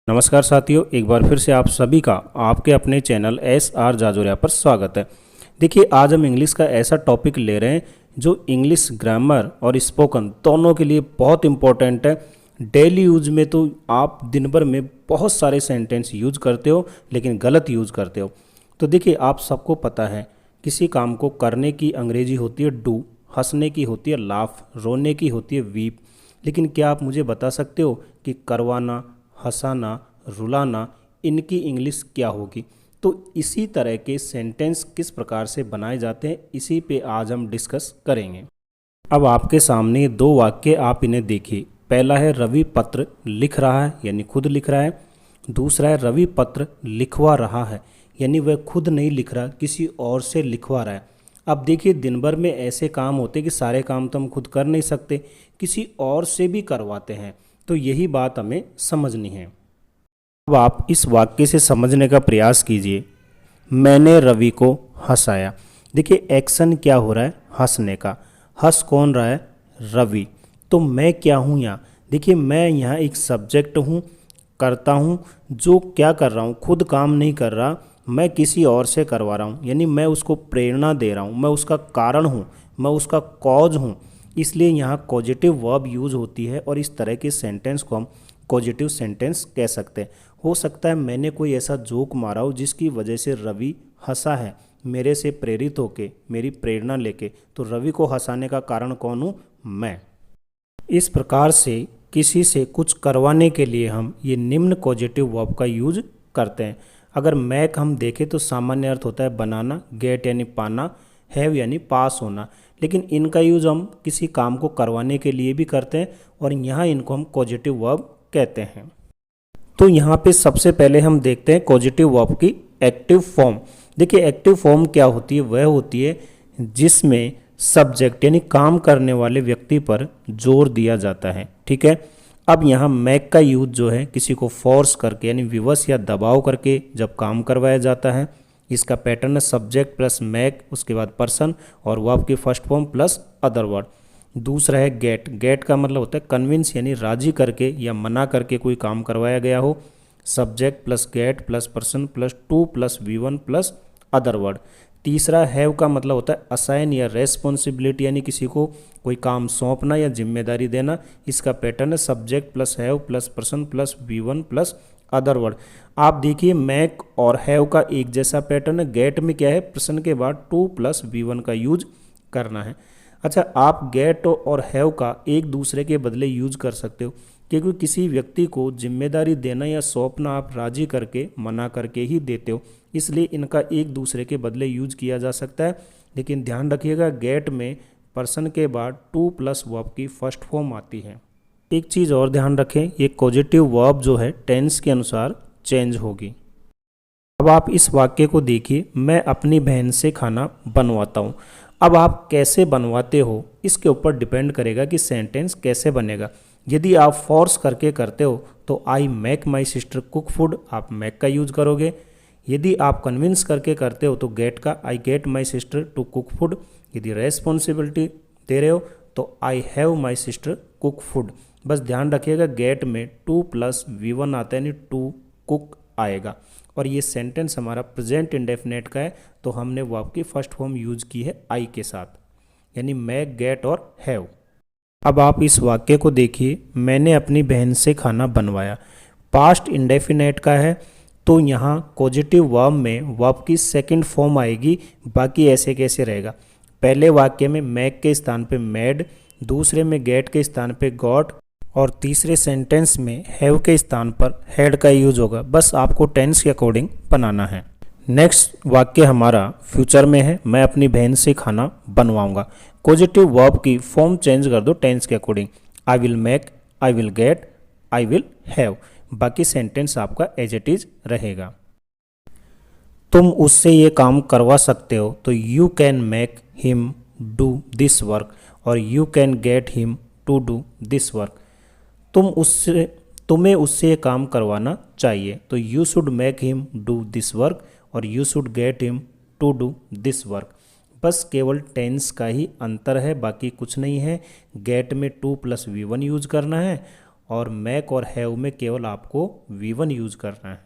नमस्कार साथियों, एक बार फिर से आप सभी का आपके अपने चैनल SR जाजोरिया पर स्वागत है। देखिए, आज हम इंग्लिश का ऐसा टॉपिक ले रहे हैं जो इंग्लिश ग्रामर और स्पोकन दोनों के लिए बहुत इम्पोर्टेंट है। डेली यूज में तो आप दिन भर में बहुत सारे सेंटेंस यूज करते हो, लेकिन गलत यूज करते हो। तो देखिए, आप सबको पता है किसी काम को करने की अंग्रेजी होती है डू, हंसने की होती है लाफ, रोने की होती है वीप। लेकिन क्या आप मुझे बता सकते हो कि करवाना, हंसाना, रुलाना, इनकी इंग्लिश क्या होगी? तो इसी तरह के सेंटेंस किस प्रकार से बनाए जाते हैं, इसी पे आज हम डिस्कस करेंगे। अब आपके सामने दो वाक्य, आप इन्हें देखिए। पहला है रवि पत्र लिख रहा है, यानी खुद लिख रहा है। दूसरा है रवि पत्र लिखवा रहा है, यानी वह खुद नहीं लिख रहा, किसी और से लिखवा रहा है। अब देखिए, दिन भर में ऐसे काम होते कि सारे काम तो हम खुद कर नहीं सकते, किसी और से भी करवाते हैं। तो यही बात हमें समझनी है। अब आप इस वाक्य से समझने का प्रयास कीजिए। मैंने रवि को हंसाया। देखिए, एक्शन क्या हो रहा है? हंसने का। हंस कौन रहा है? रवि। तो मैं क्या हूँ यहाँ? देखिए, मैं यहाँ एक सब्जेक्ट हूँ, करता हूँ। जो क्या कर रहा हूँ? खुद काम नहीं कर रहा, मैं किसी और से करवा रहा हूँ, यानी मैं उसको प्रेरणा दे रहा हूँ, मैं उसका कारण हूँ, मैं उसका कॉज हूँ। इसलिए यहाँ पॉजिटिव वर्ब यूज होती है और इस तरह के सेंटेंस को हम पॉजिटिव सेंटेंस कह सकते हैं। हो सकता है मैंने कोई ऐसा जोक मारा हो जिसकी वजह से रवि हंसा है, मेरे से प्रेरित होके, मेरी प्रेरणा लेके। तो रवि को हंसाने का कारण कौन हूँ? मैं। इस प्रकार से किसी से कुछ करवाने के लिए हम ये निम्न पॉजिटिव वर्ब का यूज करते हैं। अगर मैक हम देखें तो सामान्य अर्थ होता है बनाना, गेट यानी पाना, हैव यानी पास होना। लेकिन इनका यूज हम किसी काम को करवाने के लिए भी करते हैं और यहाँ इनको हम पॉजिटिव वर्ब कहते हैं। तो यहाँ पे सबसे पहले हम देखते हैं पॉजिटिव वर्ब की एक्टिव फॉर्म। देखिए, एक्टिव फॉर्म क्या होती है? वह होती है जिसमें सब्जेक्ट यानी काम करने वाले व्यक्ति पर जोर दिया जाता है। ठीक है। अब यहाँ मैक का यूज जो है किसी को फोर्स करके यानी विवश या दबाव करके जब काम करवाया जाता है। इसका पैटर्न है सब्जेक्ट प्लस मैक, उसके बाद पर्सन और वर्ब की first form plus other word. दूसरा है गेट। गेट का मतलब होता है कन्विंस यानी राजी करके या मना करके कोई काम करवाया गया हो। Subject plus gate plus person plus two plus V1 plus other word. तीसरा हैव का मतलब होता है असाइन या रेस्पॉन्सिबिलिटी यानी किसी को कोई काम सौंपना या जिम्मेदारी देना। इसका पैटर्न है subject plus have plus person plus V1 plus other word. आप देखिए, मैक और हैव का एक जैसा पैटर्न है। गेट में क्या है? पर्सन के बाद टू प्लस V1 का यूज करना है। अच्छा, आप गेट और हैव का एक दूसरे के बदले यूज कर सकते हो, क्योंकि किसी व्यक्ति को जिम्मेदारी देना या सौंपना आप राजी करके, मना करके ही देते हो, इसलिए इनका एक दूसरे के बदले यूज किया जा सकता है। लेकिन ध्यान रखिएगा, गेट में पर्सन के बाद टू प्लस वर्ब की फर्स्ट फॉर्म आती है। एक चीज़ और ध्यान रखें, ये पॉजिटिव वर्ब जो है टेंस के अनुसार चेंज होगी। अब आप इस वाक्य को देखिए, मैं अपनी बहन से खाना बनवाता हूँ। अब आप कैसे बनवाते हो इसके ऊपर डिपेंड करेगा कि सेंटेंस कैसे बनेगा। यदि आप फोर्स करके करते हो तो I make my sister cook food, आप मेक का यूज करोगे। यदि आप कन्विंस करके करते हो तो गेट का I get my sister to cook food. यदि रेस्पॉन्सिबिलिटी दे रहे हो तो I have my sister cook food. बस ध्यान रखिएगा, गेट में टू प्लस V1 आता है, यानी टू कुक आएगा। और ये सेंटेंस हमारा प्रेजेंट इंडेफिनेट का है, तो हमने वर्ब की फर्स्ट फॉर्म यूज की है आई के साथ, यानी मैक, गेट और हैव। अब आप इस वाक्य को देखिए, मैंने अपनी बहन से खाना बनवाया। पास्ट इंडेफिनेट का है, तो यहाँ पॉजिटिव वर्ब में वर्ब की सेकंड फॉर्म आएगी। बाकी ऐसे कैसे रहेगा? पहले वाक्य में मैक के स्थान पे मेड, दूसरे में गेट के स्थान पे गॉट और तीसरे सेंटेंस में हैव के स्थान पर हैड का यूज होगा। बस आपको टेंस के अकॉर्डिंग बनाना है। नेक्स्ट वाक्य हमारा फ्यूचर में है, मैं अपनी बहन से खाना बनवाऊंगा। पॉजिटिव वर्ब की फॉर्म चेंज कर दो टेंस के according. I will make, I will get, I will have. बाकी सेंटेंस आपका एज इट इज रहेगा। तुम उससे ये काम करवा सकते हो, तो you can make him do this work और you can get him to do this work. तुम्हें उससे ये काम करवाना चाहिए, तो you should make him do this work और you should get him to do this work. बस केवल टेंस का ही अंतर है, बाकी कुछ नहीं है। गेट में टू प्लस V1 यूज करना है और मैक और हैव में केवल आपको V1 यूज करना है।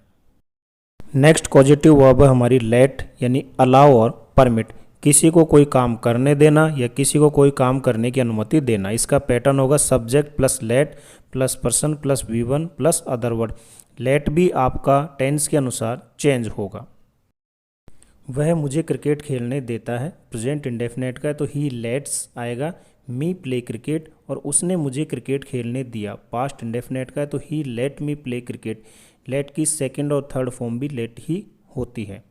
नेक्स्ट पॉजिटिव वर्ब है हमारी लेट, यानी अलाउ और परमिट। किसी को कोई काम करने देना या किसी को कोई काम करने की अनुमति देना। इसका पैटर्न होगा subject plus let plus person plus V1 plus other word. Let भी आपका टेंस के अनुसार चेंज होगा। वह मुझे क्रिकेट खेलने देता है, प्रेजेंट इंडेफिनेट का है तो ही लेट्स आएगा। मी प्ले क्रिकेट, और उसने मुझे क्रिकेट खेलने दिया, पास्ट इंडेफिनेट का है तो ही let me play cricket. Let की सेकंड और थर्ड फॉर्म भी लेट ही होती है।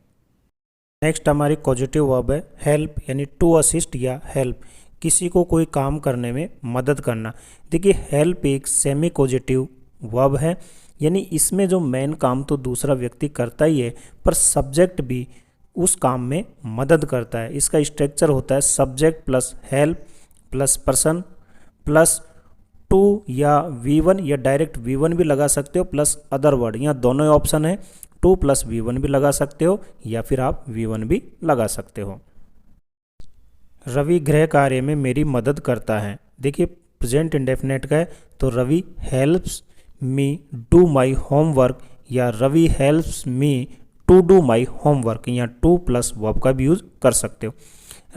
नेक्स्ट हमारी पॉजिटिव वर्ब है हेल्प, यानी टू असिस्ट या हेल्प, किसी को कोई काम करने में मदद करना। देखिए हेल्प एक सेमी पॉजिटिव वर्ब है, यानी इसमें जो मेन काम तो दूसरा व्यक्ति करता ही है, पर सब्जेक्ट भी उस काम में मदद करता है। इसका स्ट्रक्चर होता है subject plus help plus person plus two या V1, या डायरेक्ट V1 भी लगा सकते हो प्लस अदर वर्ड, यहाँ दोनों ही ऑप्शन है। टू प्लस V1 भी लगा सकते हो या फिर आप V1 भी लगा सकते हो। रवि गृह कार्य में मेरी मदद करता है। देखिए प्रेजेंट इंडेफिनेट का है तो Ravi helps me do my homework, या Ravi helps me to do my homework, यहाँ टू प्लस वर्ब का भी यूज कर सकते हो।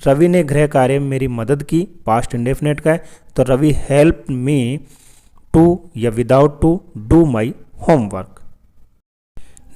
रवि ने गृह कार्य में मेरी मदद की, पास्ट इंडेफिनेट का है तो रवि हेल्प मी टू या without to do my homework.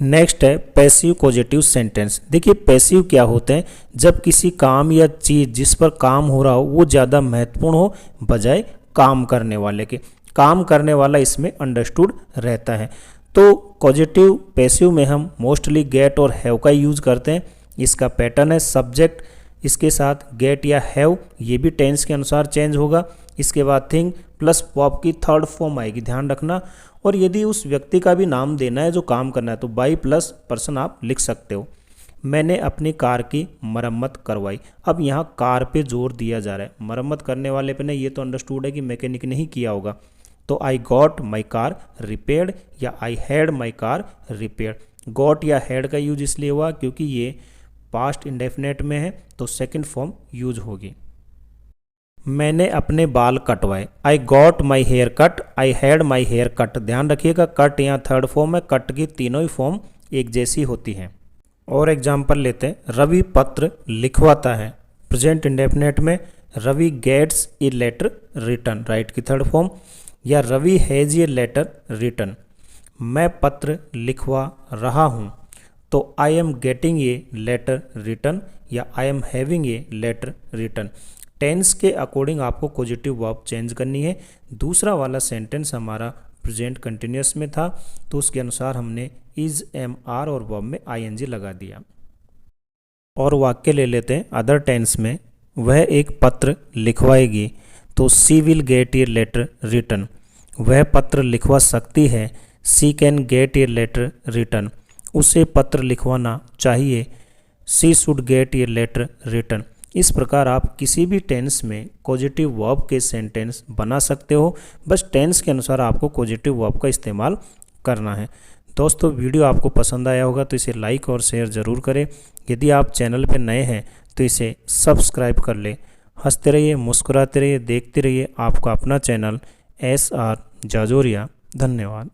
Next है पैसिव पॉजिटिव सेंटेंस। देखिए पैसिव क्या होते हैं, जब किसी काम या चीज़ जिस पर काम हो रहा हो वो ज़्यादा महत्वपूर्ण हो बजाय काम करने वाले के। काम करने वाला इसमें अंडरस्टूड रहता है। तो पॉजिटिव पैसिव में हम मोस्टली गेट और हैव का यूज करते हैं। इसका पैटर्न है सब्जेक्ट, इसके साथ गेट या हैव, ये भी टेंस के अनुसार चेंज होगा। इसके बाद थिंग प्लस वर्ब की थर्ड फॉर्म आएगी, ध्यान रखना। और यदि उस व्यक्ति का भी नाम देना है जो काम करना है तो बाई प्लस पर्सन आप लिख सकते हो। मैंने अपनी कार की मरम्मत करवाई। अब यहाँ कार पे जोर दिया जा रहा है, मरम्मत करने वाले पे नहीं, ये तो अंडरस्टूड है कि मैकेनिक ने ही किया होगा। तो I got my car repaired या I had my car repaired. Got या हैड का यूज इसलिए हुआ क्योंकि ये पास्ट इंडेफिनेट में है तो सेकंड फॉर्म यूज होगी। मैंने अपने बाल कटवाए। I got my hair cut, I had my hair cut. ध्यान रखिएगा कट यहाँ थर्ड फॉर्म है, कट की तीनों ही फॉर्म एक जैसी होती हैं। और एग्जाम्पल लेते हैं, रवि पत्र लिखवाता है, प्रेजेंट इंडेफिनेट में Ravi gets a letter written, write की थर्ड फॉर्म, या Ravi has a letter written. मैं पत्र लिखवा रहा हूँ तो I am getting a letter written या I am having a letter written. Tense के अकॉर्डिंग आपको पॉजिटिव वर्ब चेंज करनी है। दूसरा वाला सेंटेंस हमारा प्रेजेंट कंटिन्यूअस में था तो उसके अनुसार हमने इज एम आर और वर्ब में ING लगा दिया। और वाक्य ले लेते हैं अदर टेंस में, वह एक पत्र लिखवाएगी तो she will get a letter written. वह पत्र लिखवा सकती है, she can get a letter written. उसे पत्र लिखवाना चाहिए, she should get a letter written. इस प्रकार आप किसी भी टेंस में पॉजिटिव वर्ब के सेंटेंस बना सकते हो, बस टेंस के अनुसार आपको पॉजिटिव वर्ब का इस्तेमाल करना है। दोस्तों वीडियो आपको पसंद आया होगा तो इसे लाइक और शेयर ज़रूर करें। यदि आप चैनल पर नए हैं तो इसे सब्सक्राइब कर लें। हंसते रहिए, मुस्कुराते रहिए, देखते रहिए आपका अपना चैनल SR जाजोरिया। धन्यवाद।